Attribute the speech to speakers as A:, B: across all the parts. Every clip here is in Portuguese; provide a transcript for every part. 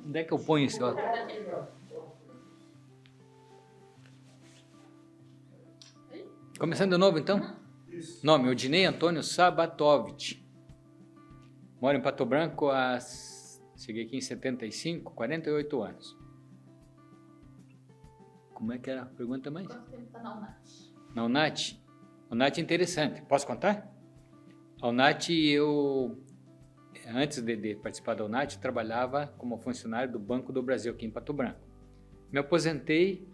A: Onde é que eu ponho esse outro? Começando de novo, então? Isso. Nome, Odinei Antônio Sabatovich. Moro em Pato Branco cheguei aqui em 75, 48 anos. Como é que era a pergunta mais?
B: Quanto tempo está na UNAT?
A: Na UNAT? A UNAT é interessante. Posso contar? A UNAT, antes de participar da UNAT, trabalhava como funcionário do Banco do Brasil aqui em Pato Branco. Me aposentei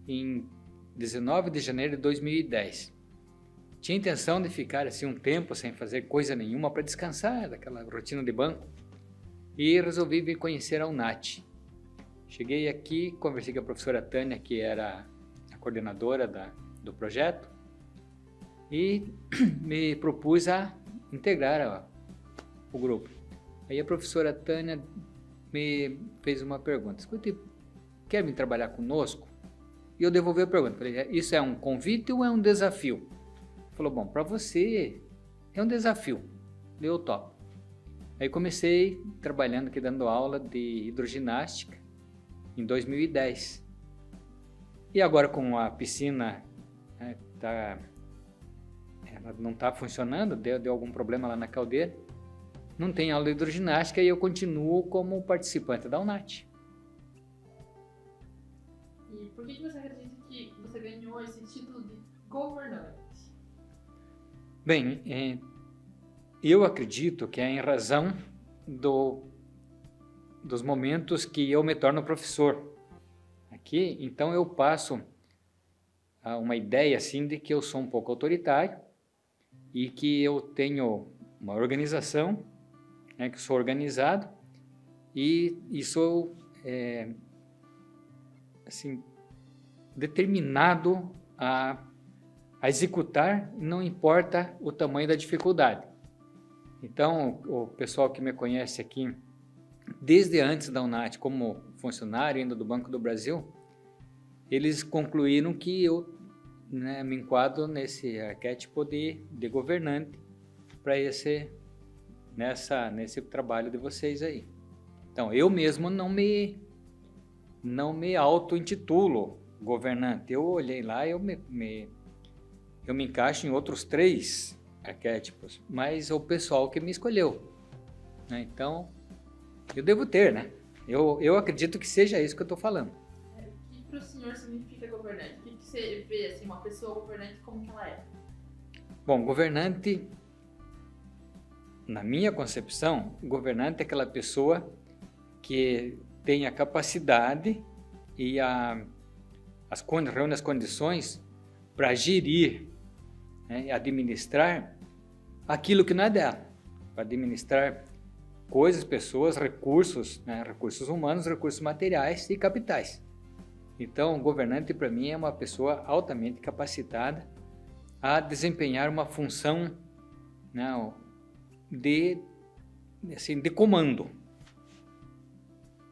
A: em 19 de janeiro de 2010. Tinha intenção de ficar assim um tempo sem fazer coisa nenhuma para descansar daquela rotina de banco e resolvi vir conhecer a UNAT. Cheguei aqui, conversei com a professora Tânia, que era a coordenadora do projeto, e me propus a integrar o grupo. Aí a professora Tânia me fez uma pergunta: escute, quer vir trabalhar conosco? E eu devolvi a pergunta, falei, isso é um convite ou é um desafio? Falou, bom, para você é um desafio, eu topo. Aí comecei trabalhando aqui, dando aula de hidroginástica em 2010. E agora com a piscina, ela não está funcionando, deu algum problema lá na caldeira, não tem aula de hidroginástica e eu continuo como participante da UNAT.
B: E por que você acredita que você ganhou esse título de governante?
A: Bem, eu acredito que é em razão dos momentos que eu me torno professor. Aqui, então eu passo uma ideia assim de que eu sou um pouco autoritário e que eu tenho uma organização, né, que sou organizado e sou assim, determinado a executar, não importa o tamanho da dificuldade. Então, o pessoal que me conhece aqui, desde antes da UNAT, como funcionário ainda do Banco do Brasil, eles concluíram que eu, né, me enquadro nesse arquétipo de governante para nesse trabalho de vocês aí. Então, eu mesmo não me auto-intitulo governante. Eu olhei lá e eu me encaixo em outros 3 arquétipos, mas o pessoal que me escolheu, né? Então, eu devo ter, né? Eu acredito que seja isso que eu estou falando.
B: O que para o senhor significa governante? O que você vê, assim, uma pessoa governante, como que ela é?
A: Bom, governante, na minha concepção, governante é aquela pessoa que tem a capacidade e reúne as condições para gerir, né, administrar aquilo que não é dela, para administrar coisas, pessoas, recursos, né, recursos humanos, recursos materiais e capitais. Então, governante para mim é uma pessoa altamente capacitada a desempenhar uma função, né, de comando.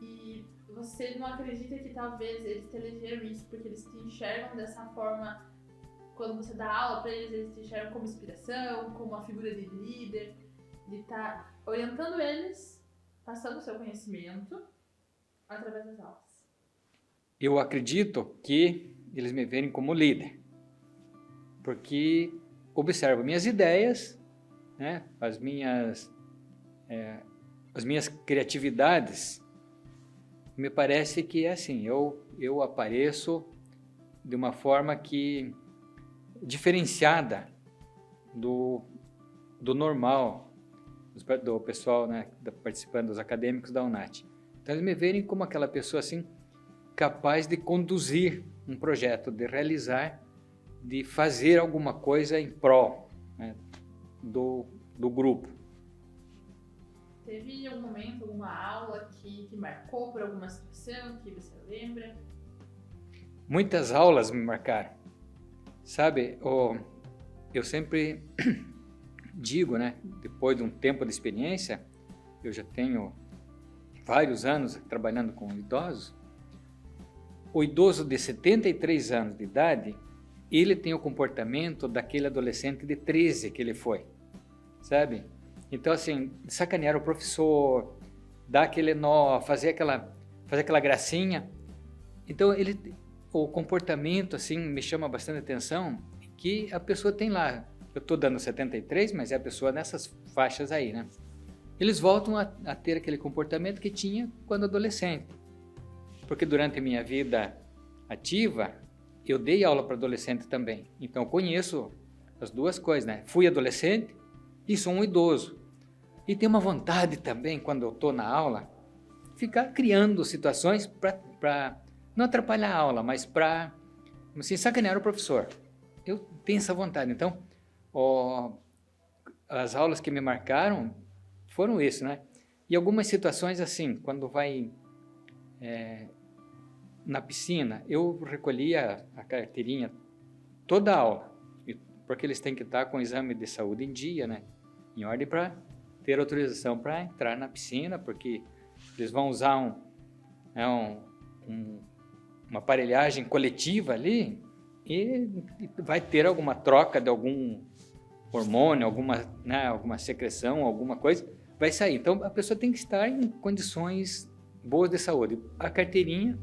B: E você não acredita que talvez eles te elegeram isso porque eles te enxergam dessa forma? Quando você dá aula para eles te enxergam como inspiração, como uma figura de líder, de estar orientando eles, passando o seu conhecimento através das aulas.
A: Eu acredito que eles me verem como líder, porque observam minhas ideias, né, as minhas criatividades. Me parece que é assim, eu apareço de uma forma que diferenciada do normal, do pessoal, né, participando, dos acadêmicos da UNAT. Então eles me verem como aquela pessoa assim, capaz de conduzir um projeto, de realizar, de fazer alguma coisa em prol, né, do grupo.
B: Teve algum momento, alguma aula que marcou por alguma situação que você lembra?
A: Muitas aulas me marcaram. Sabe, eu sempre digo, né, depois de um tempo de experiência, eu já tenho vários anos trabalhando com idosos, o idoso de 73 anos de idade, ele tem o comportamento daquele adolescente de 13 que ele foi, sabe? Então, assim, sacanear o professor, dar aquele nó, fazer aquela gracinha. Então, o comportamento assim me chama bastante atenção, que a pessoa tem lá, eu estou dando 73, mas é a pessoa nessas faixas aí, né? Eles voltam a ter aquele comportamento que tinha quando adolescente. Porque durante a minha vida ativa, eu dei aula para adolescente também. Então, eu conheço as duas coisas, né? Fui adolescente e sou um idoso. E tenho uma vontade também, quando eu estou na aula, ficar criando situações para não atrapalhar a aula, mas para assim, sacanear o professor. Eu tenho essa vontade. Então, as aulas que me marcaram foram isso, né? E algumas situações assim, quando vai na piscina, eu recolhia a carteirinha toda a aula, porque eles têm que estar com o exame de saúde em dia, né? Em ordem para ter autorização para entrar na piscina, porque eles vão usar uma aparelhagem coletiva ali e vai ter alguma troca de algum hormônio, alguma secreção, alguma coisa, vai sair. Então, a pessoa tem que estar em condições boas de saúde. A carteirinha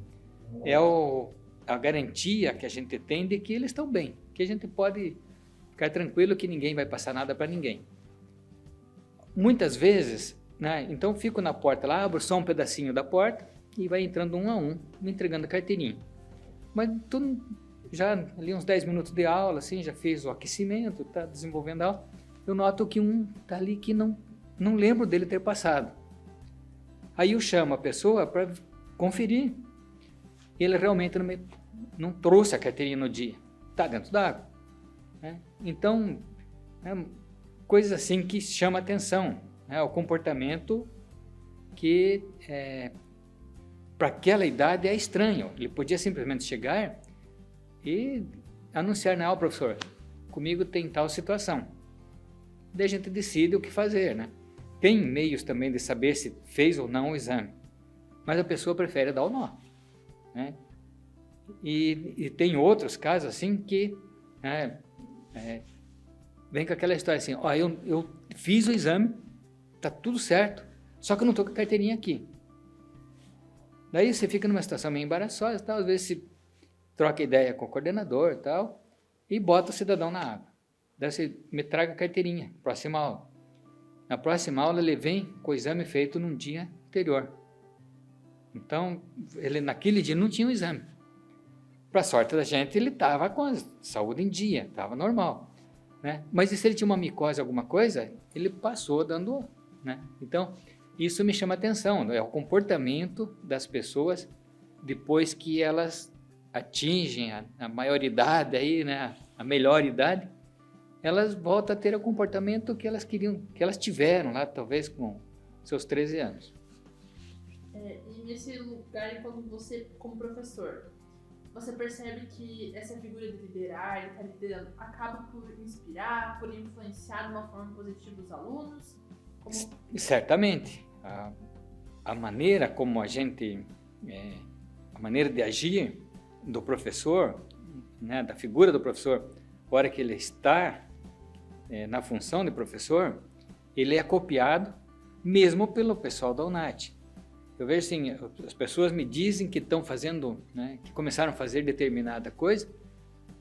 A: é a garantia que a gente tem de que eles estão bem, que a gente pode ficar tranquilo que ninguém vai passar nada para ninguém. Muitas vezes, né, então fico na porta lá, abro só um pedacinho da porta e vai entrando um a um, me entregando a carteirinha. Mas já ali uns 10 minutos de aula, assim, já fez o aquecimento, está desenvolvendo a aula, eu noto que um está ali que não lembro dele ter passado. Aí eu chamo a pessoa para conferir. Ele realmente não trouxe a carteirinha no dia, está dentro d'água. Né? Então, coisas assim que chamam a atenção, né? O comportamento que para aquela idade é estranho. Ele podia simplesmente chegar e anunciar, não, professor, comigo tem tal situação. Daí a gente decide o que fazer, né? Tem meios também de saber se fez ou não o exame, mas a pessoa prefere dar o nó, né? E tem outros casos assim que vem com aquela história assim, ó, eu fiz o exame, tá tudo certo, só que eu não tô com a carteirinha aqui. Daí você fica numa situação meio embaraçosa, tal, às vezes se troca ideia com o coordenador e tal, e bota o cidadão na água. Daí você me traga a carteirinha, próxima aula. Na próxima aula ele vem com o exame feito num dia anterior. Então, ele naquele dia não tinha o exame. Para sorte da gente, ele estava com a saúde em dia, estava normal. Né? Mas e se ele tinha uma micose, alguma coisa, ele passou dando, né? Então, isso me chama atenção, é o comportamento das pessoas depois que elas atingem a maioridade, aí, né? A melhor idade, elas voltam a ter o comportamento que elas queriam, que elas tiveram lá, talvez com seus 13 anos.
B: E nesse lugar, quando você, como professor, você percebe que essa figura de liderar, de estar liderando, acaba por inspirar, por influenciar de uma forma positiva os alunos?
A: Certamente. A maneira como a maneira de agir do professor, né, da figura do professor, a hora que ele está na função de professor, ele é copiado mesmo pelo pessoal da UNAT. Eu vejo assim, as pessoas me dizem que estão fazendo, né, que começaram a fazer determinada coisa,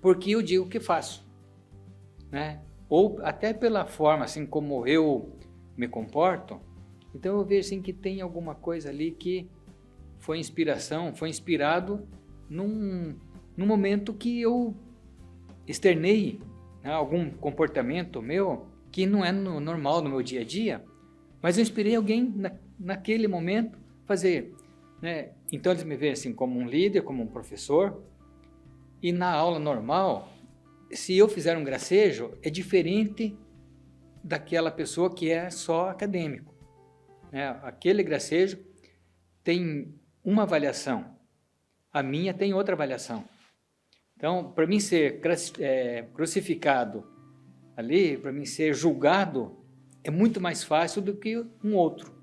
A: porque eu digo que faço, né? Ou até pela forma assim como eu me comporto. Então eu vejo assim que tem alguma coisa ali que foi inspiração, foi inspirado num momento que eu externei, né, algum comportamento meu que não é normal no meu dia a dia, mas eu inspirei alguém naquele momento fazer, né? Então eles me veem assim como um líder, como um professor, e na aula normal, se eu fizer um gracejo, é diferente daquela pessoa que é só acadêmico, né? Aquele gracejo tem uma avaliação, a minha tem outra avaliação. Então, para mim ser crucificado ali, para mim ser julgado, é muito mais fácil do que um outro,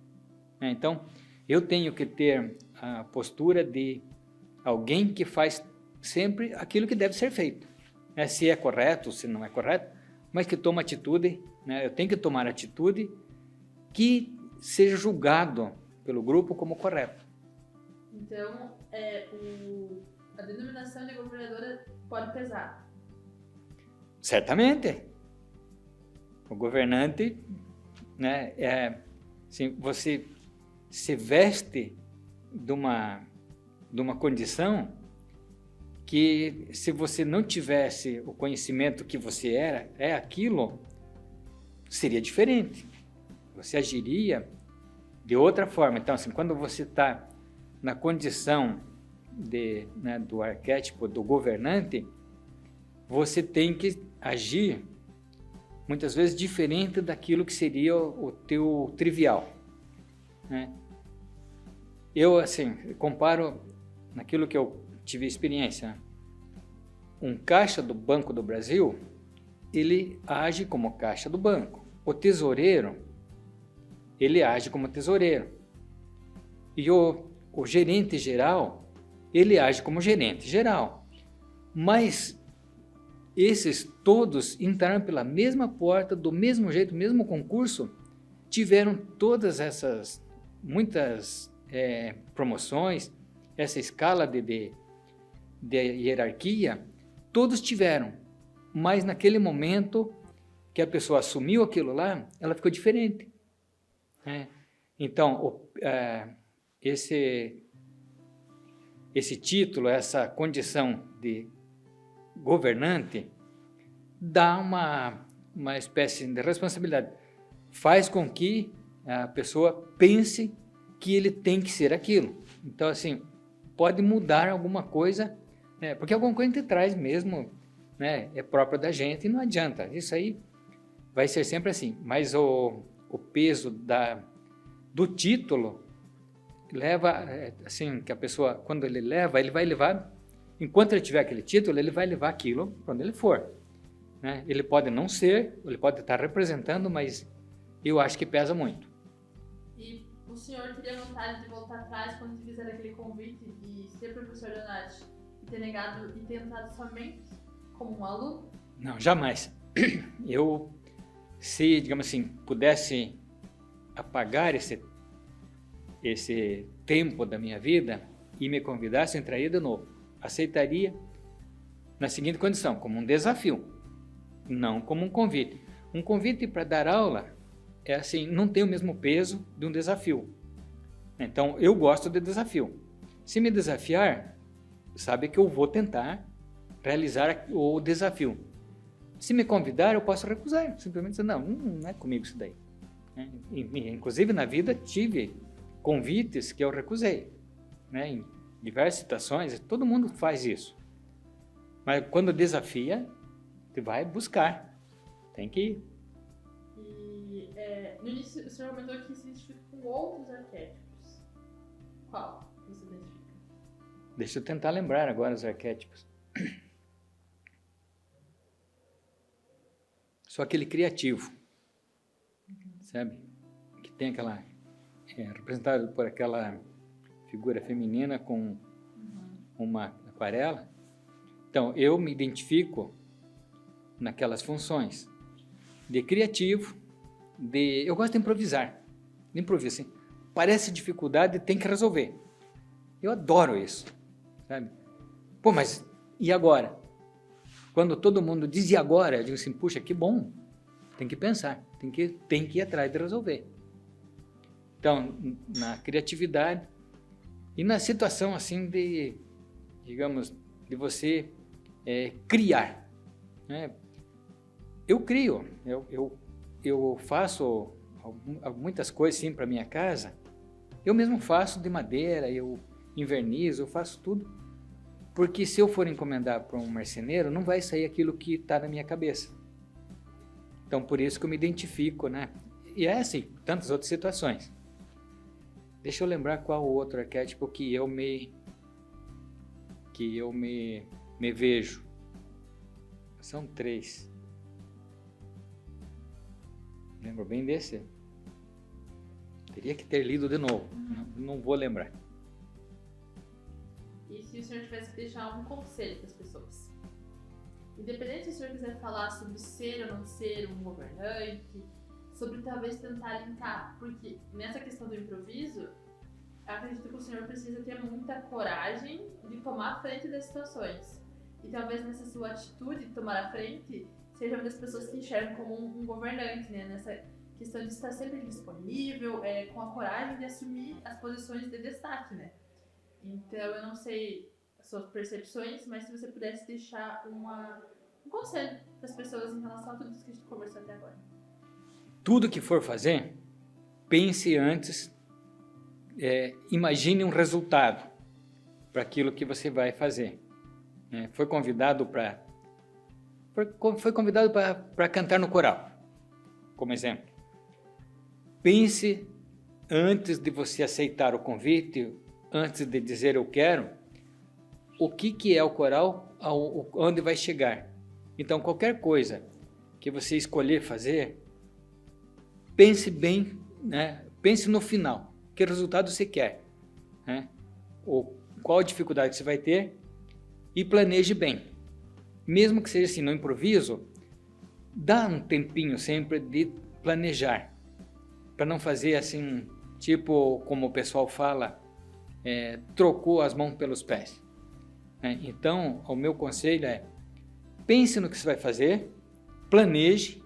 A: né? Então, eu tenho que ter a postura de alguém que faz sempre aquilo que deve ser feito, né? Se é correto, se não é correto, mas que toma atitude, né? Eu tenho que tomar atitude que seja julgado pelo grupo como correto.
B: Então, a denominação de governadora pode pesar.
A: Certamente. O governante, né, assim, você se veste de uma condição que, se você não tivesse o conhecimento que você é aquilo, seria diferente. Você agiria de outra forma. Então, assim, quando você está na condição do arquétipo do governante, você tem que agir muitas vezes diferente daquilo que seria o teu trivial, né? Eu, assim, comparo naquilo que eu tive experiência, né? Um caixa do Banco do Brasil, ele age como caixa do banco. O tesoureiro, ele age como tesoureiro. E o gerente geral, ele age como gerente geral. Mas esses todos entraram pela mesma porta, do mesmo jeito, mesmo concurso, tiveram todas essas, muitas promoções, essa escala de hierarquia, todos tiveram, mas naquele momento que a pessoa assumiu aquilo lá, ela ficou diferente, né? Então, esse título, essa condição de governante, dá uma espécie de responsabilidade, faz com que a pessoa pense que ele tem que ser aquilo. Então, assim, pode mudar alguma coisa, né? Porque alguma coisa a gente traz mesmo, né? É próprio da gente e não adianta, isso aí vai ser sempre assim. Mas o peso do título leva, assim, que a pessoa, quando ele vai levar, enquanto ele tiver aquele título, ele vai levar aquilo para onde ele for, né? Ele pode não ser, ele pode estar representando, mas eu acho que pesa muito.
B: E o senhor teria vontade de voltar atrás quando te fizeram aquele convite de ser professor da UNAT e ter negado e ter entrado somente como um aluno?
A: Não, jamais. Eu, se, digamos assim, pudesse apagar esse tempo da minha vida e me convidasse, eu entraria de novo. Aceitaria na seguinte condição, como um desafio, não como um convite. Um convite para dar aula é assim, não tem o mesmo peso de um desafio. Então, eu gosto de desafio. Se me desafiar, sabe que eu vou tentar realizar o desafio. Se me convidar, eu posso recusar. Simplesmente dizer, não é comigo isso daí. Inclusive, na vida, tive convites que eu recusei, né? Em diversas situações, todo mundo faz isso. Mas quando desafia, você vai buscar. Tem que ir.
B: E no início, o senhor comentou que se identifica com outros arquétipos. Qual você se identifica?
A: Deixa eu tentar lembrar agora os arquétipos. Só aquele criativo, sabe? Que tem aquela... representado por aquela figura feminina com uma aquarela. Então, eu me identifico naquelas funções de criativo, eu gosto de improvisar. De improviso, assim. Parece dificuldade, tem que resolver. Eu adoro isso, sabe? Pô, mas e agora? Quando todo mundo diz e agora, eu digo assim, puxa, que bom. Tem que pensar, tem que ir atrás de resolver. Então, na criatividade e na situação assim de, digamos, de você criar, né? Eu crio, eu faço muitas coisas sim para minha casa, eu mesmo faço de madeira, eu envernizo, eu faço tudo, porque se eu for encomendar para um marceneiro, não vai sair aquilo que está na minha cabeça. Então, por isso que eu me identifico, né? E é assim, tantas outras situações. Deixa eu lembrar qual o outro arquétipo que eu me vejo. São 3. Lembro bem desse? Teria que ter lido de novo. Não vou lembrar.
B: E se o senhor tivesse que deixar um conselho para as pessoas? Independente se o senhor quiser falar sobre ser ou não ser um governante, sobre talvez tentar linkar, porque nessa questão do improviso, acredito que o senhor precisa ter muita coragem de tomar a frente das situações. E talvez nessa sua atitude de tomar a frente, seja uma das pessoas que enxergam como um governante, né? Nessa questão de estar sempre disponível, com a coragem de assumir as posições de destaque, né? Então, eu não sei as suas percepções, mas se você pudesse deixar um conselho para as pessoas em relação a tudo isso que a gente conversou até agora.
A: Tudo que for fazer, pense antes, imagine um resultado para aquilo que você vai fazer. Foi convidado para cantar no coral, como exemplo. Pense antes de você aceitar o convite, antes de dizer eu quero, o que é o coral, onde vai chegar. Então, qualquer coisa que você escolher fazer, pense bem, né? Pense no final, que resultado você quer, né? Ou qual dificuldade você vai ter e planeje bem. Mesmo que seja assim, no improviso, dá um tempinho sempre de planejar, para não fazer assim, tipo como o pessoal fala, trocou as mãos pelos pés. Então, o meu conselho é, pense no que você vai fazer, planeje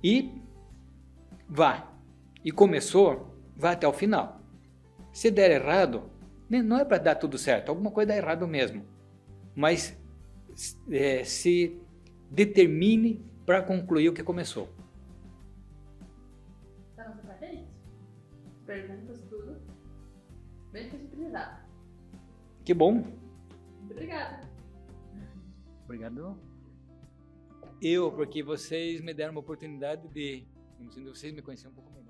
A: e vá. E começou, vá até o final. Se der errado, não é para dar tudo certo, alguma coisa dá errado mesmo. Mas se determine para concluir o que começou.
B: Tá nossa parte é isso. Perguntas, tudo. Bem flexibilizado.
A: Que bom.
B: Muito obrigada.
A: Obrigado. Porque vocês me deram uma oportunidade de vocês me conhecerem um pouco melhor.